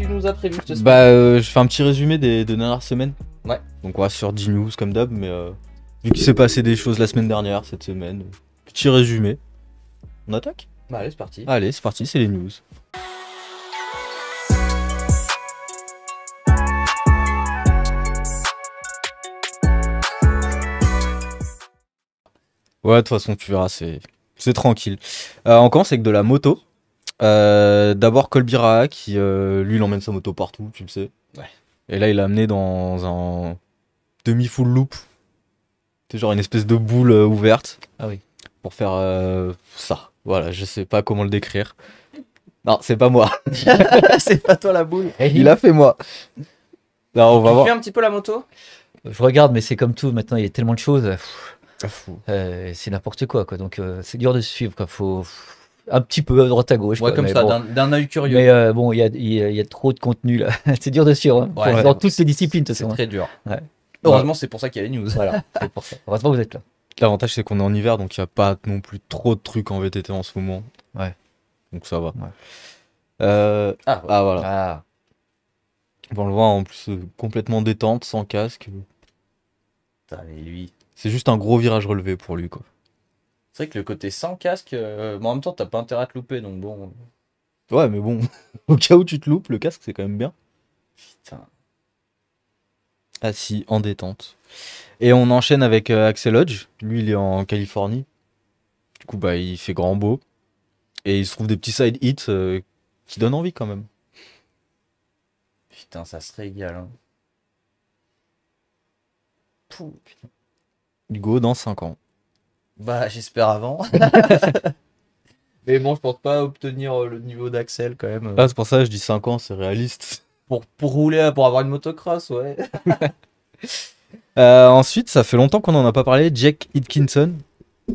tu nous as prévu cette semaine? Bah, je fais un petit résumé des dernières semaines. Ouais. Donc, on va sur 10 news comme d'hab, mais vu qu'il s'est passé des choses la semaine dernière, cette semaine, petit résumé. On attaque? Bah allez, c'est parti. Allez, c'est parti, c'est les news. Ouais, de toute façon, tu verras, c'est tranquille. On commence avec de la moto. D'abord Colby Raha qui, lui, il emmène sa moto partout, tu le sais. Ouais. Et là, il l'a amené dans un demi-full loop. C'est genre une espèce de boule ouverte. Ah oui. Pour faire ça. Voilà, je sais pas comment le décrire. Non, c'est pas moi. C'est pas toi la boule. Il a fait moi. Non, on va Tu voir. fais un petit peu la moto? Je regarde, mais c'est comme tout. Maintenant, il y a tellement de choses. Ah, fou. C'est n'importe quoi, quoi. Donc, c'est dur de suivre, quoi. Faut un petit peu à droite à gauche. Ouais, quoi. comme Mais ça, bon. d'un œil curieux. Mais bon, il y a trop de contenu là. C'est dur de suivre. Hein. Ouais, Dans toutes les disciplines, de toute C'est façon. très dur. Ouais. Heureusement, c'est pour ça qu'il y a les news. Voilà, c'est pour ça. Heureusement que vous êtes là. L'avantage, c'est qu'on est en hiver, donc il n'y a pas non plus trop de trucs en VTT en ce moment. Ouais. Donc ça va. Ouais. Ah, ouais. Voilà. Ah, On le voit en plus complètement détente, sans casque. Putain, mais lui. C'est juste un gros virage relevé pour lui, quoi. C'est vrai que le côté sans casque, mais en même temps, t'as pas intérêt à te louper, donc bon. Ouais, mais bon, au cas où tu te loupes, le casque, c'est quand même bien. Putain. Assis, en détente. Et on enchaîne avec Axel Hodge. Lui, il est en Californie. Du coup, bah, il fait grand beau. Et il se trouve des petits side hits qui donnent envie quand même. Putain, ça se régale. Hein. Pouh, putain. Hugo, dans 5 ans. Bah, j'espère avant. Mais bon, je pense pas obtenir le niveau d'Axel quand même. Ah, c'est pour ça que je dis 5 ans, c'est réaliste. Pour rouler, pour avoir une motocross, ouais. Ensuite, ça fait longtemps qu'on n'en a pas parlé. Jack Hutchinson. Tu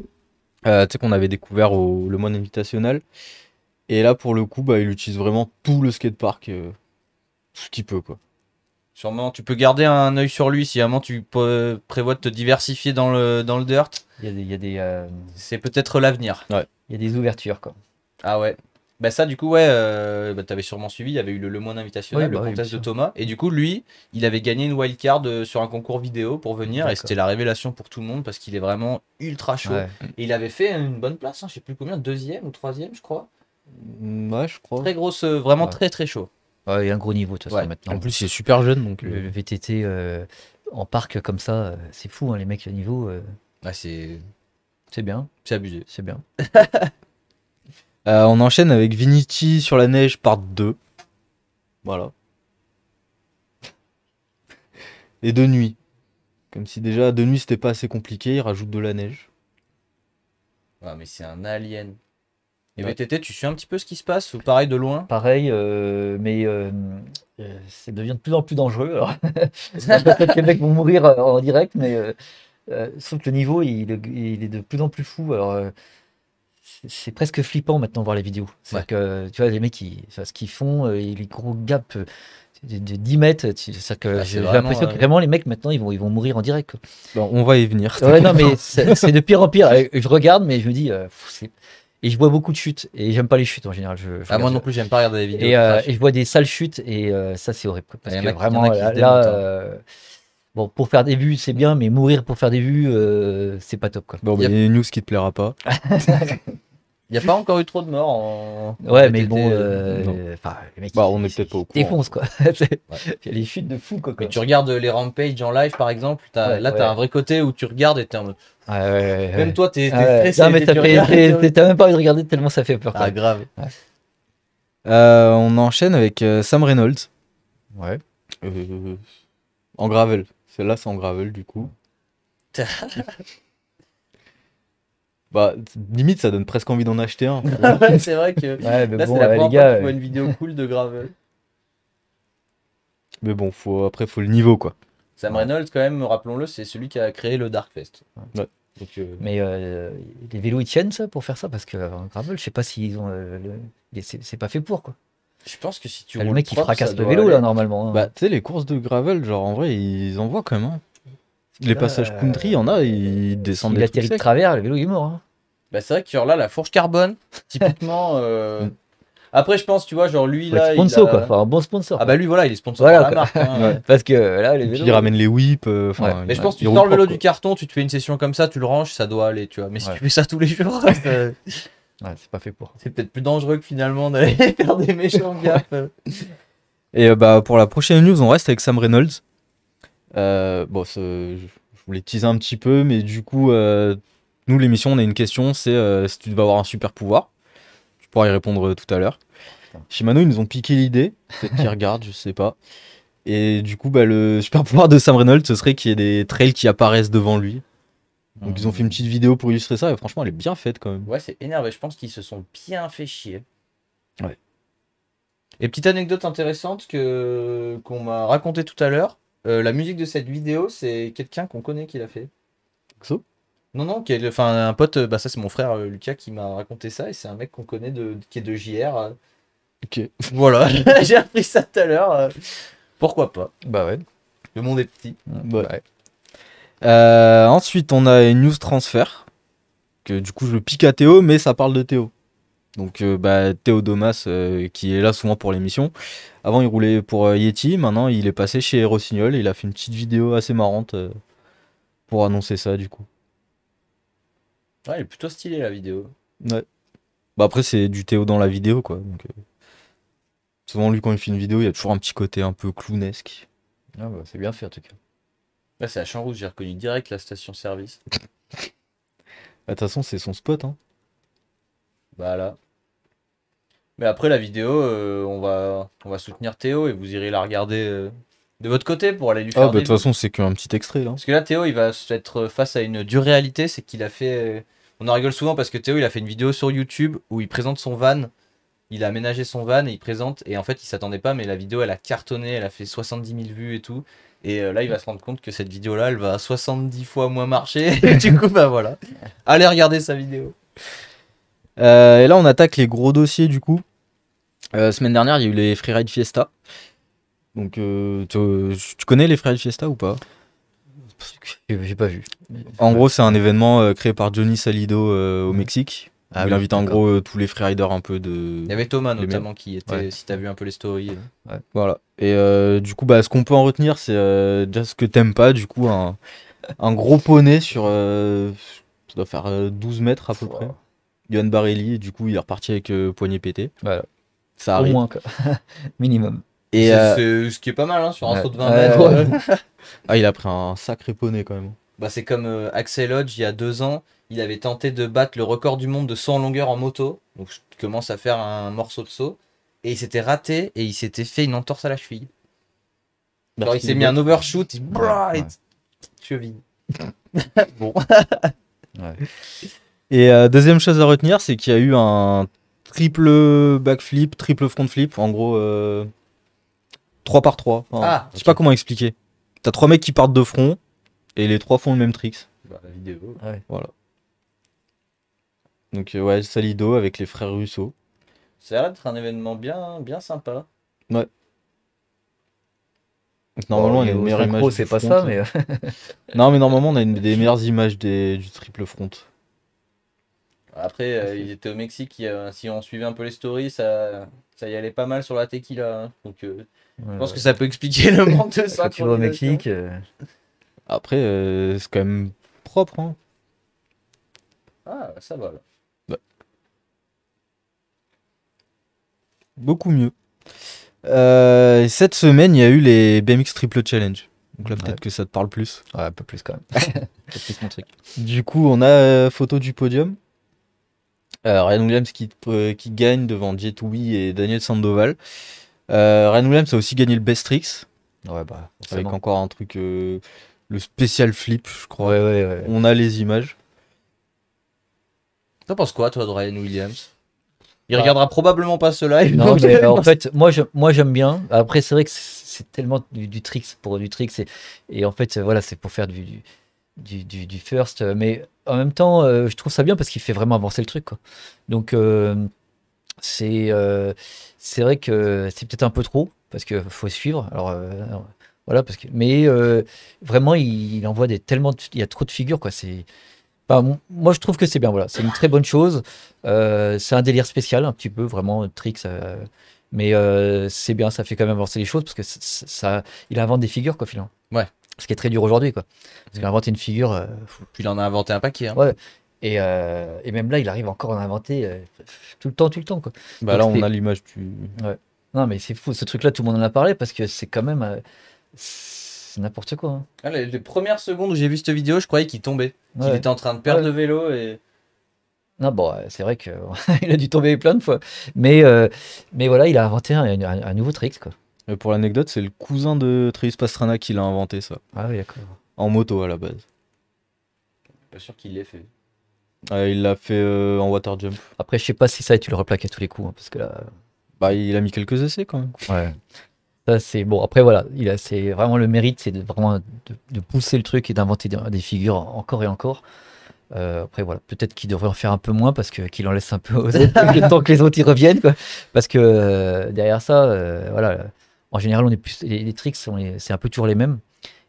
sais qu'on avait découvert au Le Monde Invitational. Et là, pour le coup, bah, il utilise vraiment tout le skatepark. Tout ce qu'il peut, quoi. Sûrement, tu peux garder un œil sur lui si vraiment tu prévois de te diversifier dans le dirt. il y a C'est peut-être l'avenir. il y a des ouvertures, quoi. Ah ouais. Bah ça du coup ouais, bah, t'avais sûrement suivi, il y avait eu le Monde Invitational, Oui, bah le oui, contest bien de sûr. Thomas, et du coup lui, il avait gagné une wildcard sur un concours vidéo pour venir, et D'accord. c'était la révélation pour tout le monde parce qu'il est vraiment ultra chaud. Ouais. Et il avait fait une bonne place, hein, je sais plus combien, deuxième ou troisième je crois. Ouais, je crois. Très grosse, vraiment Ouais. très très chaud. Ouais, il y a un gros niveau, de toute façon, Ouais. maintenant. En plus, il est super jeune, donc... Le VTT en parc comme ça, c'est fou, hein, les mecs, le niveau, Ouais, c'est c'est abusé. c'est bien. On enchaîne avec Vinicius sur la neige, part 2. Voilà. Et de nuit. Comme si déjà, de nuit, c'était pas assez compliqué, il rajoute de la neige. Ouais mais c'est un alien. Et Ouais. VTT, tu suis un petit peu ce qui se passe, ou pareil de loin? Pareil, mais ça devient de plus en plus dangereux. Alors. Peut-être que les mecs vont mourir en direct, mais sauf que le niveau, il est de plus en plus fou. Alors, c'est presque flippant maintenant de voir les vidéos. C'est-à-dire que, tu vois, les mecs, ce qu'ils font, les gros gaps de 10 mètres, c'est-à-dire que Ah, c'est j'ai vraiment, l'impression que vraiment les mecs, maintenant, ils vont mourir en direct, quoi. Bon, on va y venir. Ouais, non, mais c'est de pire en pire. Je regarde, mais je me dis, et je vois beaucoup de chutes, et j'aime pas les chutes en général. Je Ah moi regarde- non plus j'aime pas regarder des vidéos. et, de crash. et je vois des sales chutes, et ça, c'est horrible, quoi. Parce Il y en que a qui- vraiment, il y en a qui là, se démontent, hein. bon, pour faire des vues, c'est bien, mais mourir pour faire des vues, c'est pas top, quoi. Bon, bah, Yep. il y a une news qui te plaira pas. Il n'y a pas encore eu trop de morts en Ouais, en mais VTT, bon, non. enfin, les mecs, Bah, on est peut-être pas au courant. défoncent, quoi. Il y a des chutes de fou, quoi. Mais tu regardes les rampages en live par exemple, Ouais, là ouais. t'as un vrai côté où tu regardes et t'es en mode. Ouais. Même toi t'es Ouais. stressé. Non, mais tu regardes, t'as même pas envie de regarder tellement ça fait peur, quoi. Ah grave. On enchaîne avec Sam Reynolds. Ouais. En gravel. Celle-là, c'est en gravel, du coup. Bah, limite, ça donne presque envie d'en acheter un. Ouais, c'est vrai que Ouais, mais là bon, c'est la les première fois gars, que je vois une vidéo cool de gravel. Mais bon, après, faut le niveau, quoi. Sam Ouais. Reynolds quand même, rappelons-le, c'est celui qui a créé le Darkfest. Ouais. Donc, mais les vélos ils tiennent ça pour faire ça parce que en gravel, je sais pas s'ils ont c'est pas fait pour, quoi. je pense que si tu Là, le roules mec il propre, fracasse ça le doit vélo aller. là normalement, hein. Bah, tu sais, les courses de gravel, genre, en vrai, ils en voient quand même. Hein. Les passages country, il y en a, ils descendent S'il des atterrit trucs de secs. travers, le vélo il est mort, hein. Bah c'est vrai que là la fourche carbone, typiquement, Après, je pense, tu vois, genre lui Faut être là. sponsor, il a... quoi. Enfin, un bon sponsor. Ah quoi. bah lui, voilà, il est sponsor Voilà, par la quoi. marque. Hein. Parce que là, les Et puis vélos. il ramène les whips. Ouais. Mais je pense que tu il sors roule le vélo propre, du carton, tu te fais une session comme ça, tu le ranges, ça doit aller, tu vois. Mais si Ouais. tu fais ça tous les jours, Ouais, c'est pas fait pour. c'est peut-être plus dangereux que finalement d'aller faire des méchants gaffes. Et bah, pour la prochaine news, on reste avec Sam Reynolds. Bon, je voulais teaser un petit peu, mais du coup, nous, l'émission, on a une question, c'est si tu devais avoir un super pouvoir. Tu pourras y répondre tout à l'heure. Shimano, ils nous ont piqué l'idée. Peut-être qu'ils regardent, je sais pas. Et du coup, bah, le super pouvoir de Sam Reynolds, ce serait qu'il y ait des trails qui apparaissent devant lui. Donc, ils ont fait une petite vidéo pour illustrer ça, et franchement, elle est bien faite quand même. Ouais, c'est énervé. Je pense qu'ils se sont bien fait chier. Ouais. Et petite anecdote intéressante qu'on m'a raconté tout à l'heure. La musique de cette vidéo, c'est quelqu'un qu'on connaît qui l'a fait. So Non, enfin un pote. Bah ça, c'est mon frère Lucas qui m'a raconté ça et c'est un mec qu'on connaît qui est de JR. Ok. Voilà, j'ai appris ça tout à l'heure. Pourquoi pas? Bah ouais. Le monde est petit. Ouais. Ensuite, on a une news transfert. Que du coup, je le pique à Théo, mais ça parle de Théo. Donc, bah, Théo Domas, qui est là souvent pour l'émission. Avant, il roulait pour Yeti. Maintenant, il est passé chez Rossignol. Et il a fait une petite vidéo assez marrante pour annoncer ça, du coup. Ouais, elle est plutôt stylée la vidéo. Ouais. Bah, après, c'est du Théo dans la vidéo, quoi. Donc, souvent, lui, quand il fait une vidéo, il y a toujours un petit côté un peu clownesque. Ah bah, c'est bien fait en tout cas. Là, c'est à Champs-Rouge, j'ai reconnu direct la station-service. Bah, de toute façon, c'est son spot, hein. Bah là. Mais après la vidéo, on va soutenir Théo et vous irez la regarder de votre côté pour aller lui Ah, faire bah, des de toute façon, c'est qu'un petit extrait, là. Parce que là, Théo, il va être face à une dure réalité, c'est qu'il a fait... On en rigole souvent parce que Théo, il a fait une vidéo sur YouTube où il présente son van. Il a aménagé son van et il présente. Et en fait, il s'attendait pas, mais la vidéo, elle a cartonné, elle a fait 70 000 vues et tout. Et là, il va se rendre compte que cette vidéo-là, elle va 70 fois moins marcher. Et du coup, bah voilà. Allez regarder sa vidéo. Et là, on attaque les gros dossiers, du coup. Semaine dernière, il y a eu les Freeride Fiesta. Donc, tu connais les Freeride Fiesta ou pas? J'ai pas vu. En gros, c'est un événement créé par Johnny Salido au Mexique. Ah où il oui, invite en d'accord. gros tous les freeriders un peu de. Il y avait Thomas Les notamment qui était, Ouais. si t'as vu un peu les stories. Voilà. Et du coup, bah, ce qu'on peut en retenir, c'est déjà ce que t'aimes pas. Du coup, un gros poney sur. Ça doit faire 12 mètres à peu près. Johan Barelli, et du coup, il est reparti avec poignet pété. Voilà. Ça Au arrive. moins, quoi. Minimum. Et C'est ce qui est pas mal hein, sur un ouais. saut de 20 Ouais, mètres. ah, il a pris un sacré poney quand même. Bah, c'est comme Axel Hodge il y a 2 ans. Il avait tenté de battre le record du monde de saut en longueur en moto. Donc je commence à faire un morceau de saut. Et il s'était raté et il s'était fait une entorse à la cheville. Genre il s'est mis un overshoot. Ouais. Cheville. Bon. Ouais. Et deuxième chose à retenir, c'est qu'il y a eu un triple backflip, triple front flip, en gros 3 par 3. Enfin, Ah, je sais pas comment expliquer. T'as 3 mecs qui partent de front et les 3 font le même tricks. Bah, la vidéo. Voilà. Donc ouais, Salido avec les frères Russo. Ça a l'air d'être un événement bien, bien sympa. Donc, normalement, on a une meilleure image. C'est du pas front, ça, hein. mais. Non, mais normalement, on a des meilleures images du triple front. Après, ils étaient au Mexique. Si on suivait un peu les stories, ça y allait pas mal sur la tequila. Hein. Donc je pense que ça peut expliquer le manque de Quand tu vas au synchronisation. Mexique. Après, c'est quand même propre. Hein. Ah, ça va là. Beaucoup mieux. Cette semaine, il y a eu les BMX Triple Challenge. Donc là, peut-être Ouais. que ça te parle plus. Ouais, un peu plus quand même. C'est plus mon truc. Du coup, on a photo du podium. Ryan Williams qui gagne devant Jet Wi et Daniel Sandoval. Ryan Williams a aussi gagné le Best Tricks. Ouais, bah. Avec forcément. encore un truc, le spécial flip, je crois. Ouais. On a les images. T'en penses quoi, toi, de Ryan Williams? Il Bah. regardera probablement pas ce live. Non, donc mais en fait, moi j'aime bien. Après, c'est vrai que c'est tellement du tricks pour du tricks. Et en fait, voilà, c'est pour faire du first. Mais en même temps, je trouve ça bien parce qu'il fait vraiment avancer le truc, quoi. Donc, c'est vrai que c'est peut-être un peu trop parce qu'il faut suivre. Alors, voilà, mais vraiment, il envoie il y a trop de figures, quoi. Moi, je trouve que c'est bien. Voilà, c'est une très bonne chose. C'est un délire spécial, un petit peu, vraiment, Trix. Mais c'est bien, ça fait quand même avancer les choses parce que ça, il invente des figures, quoi, finalement. Ouais. Ce qui est très dur aujourd'hui, quoi. Parce qu'il a inventé une figure. Puis il en a inventé un paquet. Hein. Ouais. Et même là, il arrive encore à en inventer tout le temps, quoi. Bah Donc, là, on c'est- a l'image du. Non, mais c'est fou. Ce truc-là, tout le monde en a parlé parce que c'est quand même. C'est n'importe quoi. Hein. Ah, les premières secondes où j'ai vu cette vidéo, je croyais qu'il tombait. Qu'il Ouais. était en train de perdre Ouais. le vélo et. Non, bon, c'est vrai qu'il a dû tomber plein de fois. Mais voilà, il a inventé un nouveau trick, quoi. Et pour l'anecdote, c'est le cousin de Travis Pastrana qui l'a inventé ça. Ah oui, d'accord. En moto à la base. Pas sûr qu'il l'ait fait. Il l'a fait en water jump. Après, je sais pas si ça, tu le replaques à tous les coups, hein, parce que là, Bah, il a mis quelques essais quand même. ouais. Ça, c'est bon. Après, voilà, c'est vraiment le mérite, c'est de pousser le truc et d'inventer des figures encore et encore. Après, voilà, peut-être qu'il devrait en faire un peu moins parce que qu'il en laisse un peu aux autres, le temps que les autres y reviennent, quoi. Parce que derrière ça, voilà, en général, on est plus les tricks, c'est un peu toujours les mêmes.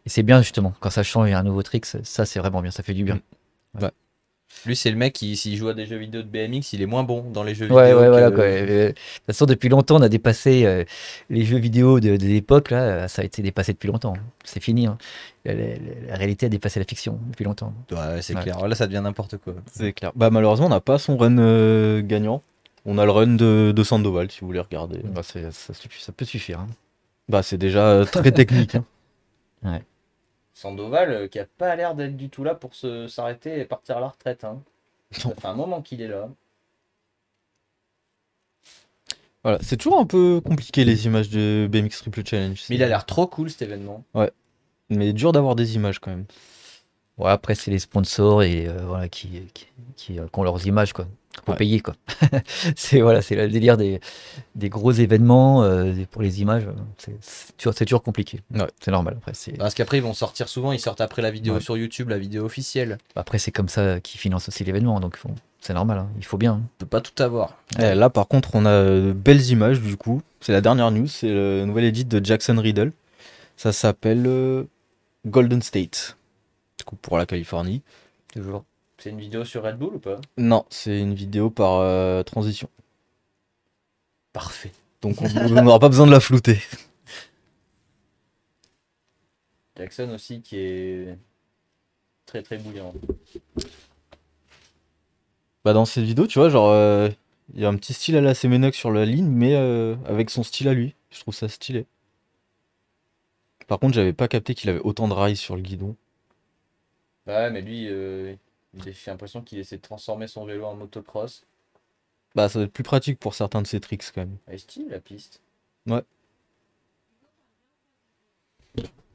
Et c'est bien justement quand ça change, il y a un nouveau trick, ça c'est vraiment bien, ça fait du bien. Lui, c'est le mec qui, s'il joue à des jeux vidéo de BMX, il est moins bon dans les jeux Ouais, vidéo. ouais, que- voilà quoi. De toute façon, depuis longtemps, on a dépassé les jeux vidéo de l'époque, là, ça a été dépassé depuis longtemps. C'est fini. Hein. La réalité a dépassé la fiction depuis longtemps. Ouais, c'est Ouais. clair. Là, ça devient n'importe quoi. C'est clair. Bah, malheureusement, on n'a pas son run gagnant. On a le run de Sandoval si vous voulez regarder. Bah, ça peut suffire. Hein. Bah, c'est déjà très technique. Hein. Sandoval, qui a pas l'air d'être du tout là pour s'arrêter et partir à la retraite. Hein. Ça fait un moment qu'il est là. Voilà, c'est toujours un peu compliqué les images de BMX Triple Challenge. Mais il a l'air trop cool cet événement. Mais dur d'avoir des images quand même. Ouais, après, c'est les sponsors et voilà, qui ont leurs images, quoi. Faut Ouais. payer, quoi. C'est le délire des gros événements pour les images. C'est toujours compliqué. Ouais. C'est normal. Après, Parce qu'après, ils vont sortir souvent. Ils sortent après la vidéo Ouais. sur YouTube, la vidéo officielle. après, c'est comme ça qu'ils financent aussi l'événement. Donc, c'est normal. Hein. Il faut bien. Hein. On peut pas tout avoir. Là, par contre, on a de belles images du coup. C'est la dernière news, c'est le nouvel edit de Jackson Riddle. Ça s'appelle Golden State. Du coup, pour la Californie. Toujours. C'est une vidéo sur Red Bull ou pas? Non, c'est une vidéo par transition. Parfait. Donc on n'aura pas besoin de la flouter. Jackson aussi qui est très très bouillant. Bah dans cette vidéo, tu vois, genre, il y a un petit style à la Semenuk sur la ligne, mais avec son style à lui. Je trouve ça stylé. Par contre, j'avais pas capté qu'il avait autant de rails sur le guidon. Ouais, mais lui, j'ai l'impression qu'il essaie de transformer son vélo en motocross. Bah ça doit être plus pratique pour certains de ces tricks quand même. Elle est style la piste.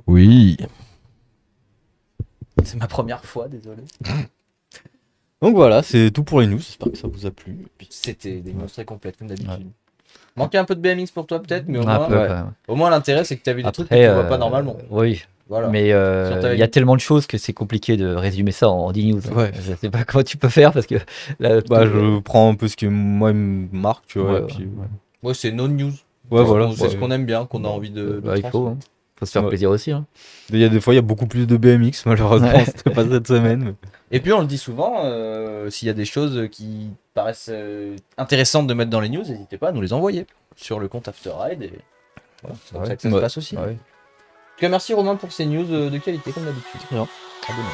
Oui. C'est ma première fois, désolé. Donc voilà, c'est tout pour les news. J'espère que ça vous a plu. C'était des news très complètes comme d'habitude. Manquait un peu de BMX pour toi peut-être, mais au Un moins, peu, ouais. quand même. au moins l'intérêt c'est que tu as vu des trucs que Après, tu vois pas normalement. Oui, Voilà. mais Sur ta il y a tellement de choses que c'est compliqué de résumer ça en 10 news. Ouais. Je sais pas comment tu peux faire parce que là, Bah je prends un peu ce qui moi il me marque, tu vois. Ouais, et puis, ouais. Ouais, c'est nos news. Ouais, voilà. C'est ce qu'on aime bien, qu'on a envie de Bah, il faut, transmettre. hein. Faut se faire Ouais. plaisir aussi. Hein. Il y a des fois, il y a beaucoup plus de BMX, malheureusement, Ouais. c'était pas cette semaine. mais- Et puis on le dit souvent, s'il y a des choses qui paraissent intéressantes de mettre dans les news, n'hésitez pas à nous les envoyer sur le compte After Ride. Et voilà, c'est comme Ouais. ça que ça se Ouais. passe aussi. Ouais. En tout cas, merci Romain pour ces news de qualité comme d'habitude. Rien. À demain.